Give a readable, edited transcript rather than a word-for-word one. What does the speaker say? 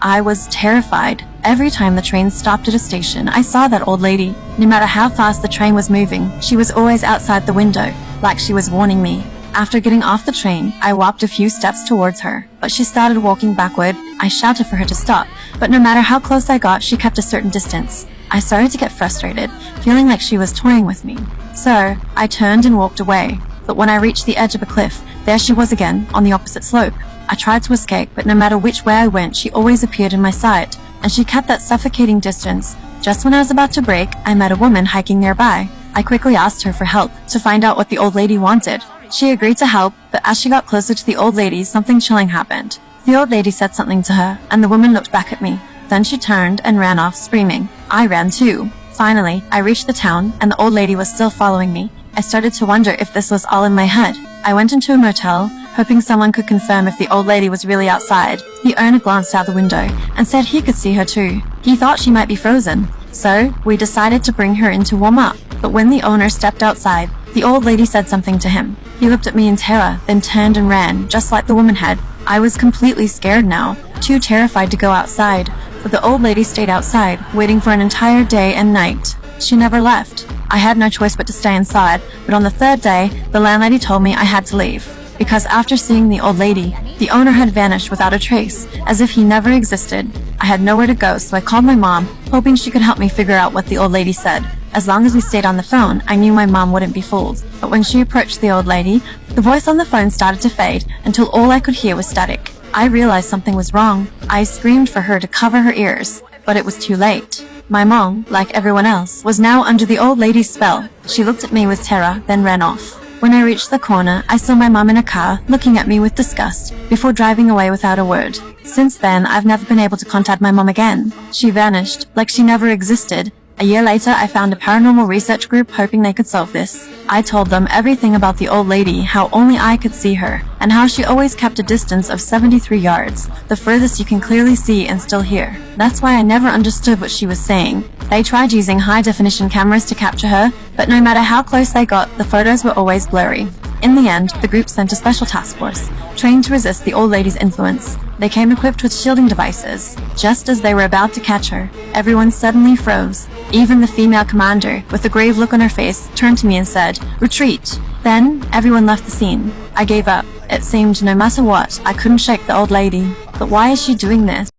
I was terrified. Every time the train stopped at a station, I saw that old lady. No matter how fast the train was moving, she was always outside the window, like she was warning me. After getting off the train, I walked a few steps towards her, but she started walking backward. I shouted for her to stop, but no matter how close I got, she kept a certain distance. I started to get frustrated, feeling like she was toying with me. So, I turned and walked away, but when I reached the edge of a cliff, there she was again, on the opposite slope. I tried to escape, but no matter which way I went, she always appeared in my sight, and she kept that suffocating distance. Just when I was about to break, I met a woman hiking nearby. I quickly asked her for help, to find out what the old lady wanted. She agreed to help, but as she got closer to the old lady, something chilling happened. The old lady said something to her, and the woman looked back at me. Then she turned and ran off, screaming. I ran too. Finally, I reached the town, and the old lady was still following me. I started to wonder if this was all in my head. I went into a motel, hoping someone could confirm if the old lady was really outside. The owner glanced out the window and said he could see her too. He thought she might be frozen. So, we decided to bring her in to warm up. But when the owner stepped outside, the old lady said something to him. He looked at me in terror, then turned and ran, just like the woman had. I was completely scared now, too terrified to go outside. But the old lady stayed outside, waiting for an entire day and night. She never left. I had no choice but to stay inside, but on the third day, the landlady told me I had to leave. Because after seeing the old lady, the owner had vanished without a trace, as if he never existed. I had nowhere to go, so I called my mom, hoping she could help me figure out what the old lady said. As long as we stayed on the phone, I knew my mom wouldn't be fooled. But when she approached the old lady, the voice on the phone started to fade, until all I could hear was static. I realized something was wrong. I screamed for her to cover her ears, but it was too late. My mom, like everyone else, was now under the old lady's spell. She looked at me with terror, then ran off. When I reached the corner, I saw my mom in a car, looking at me with disgust, before driving away without a word. Since then, I've never been able to contact my mom again. She vanished, like she never existed. A year later, I found a paranormal research group hoping they could solve this. I told them everything about the old lady, how only I could see her, and how she always kept a distance of 73 yards, the furthest you can clearly see and still hear. That's why I never understood what she was saying. They tried using high-definition cameras to capture her, but no matter how close they got, the photos were always blurry. In the end, the group sent a special task force, trained to resist the old lady's influence. They came equipped with shielding devices. Just as they were about to catch her, everyone suddenly froze. Even the female commander, with a grave look on her face, turned to me and said, "Retreat." Then, everyone left the scene. I gave up. It seemed no matter what, I couldn't shake the old lady. But why is she doing this?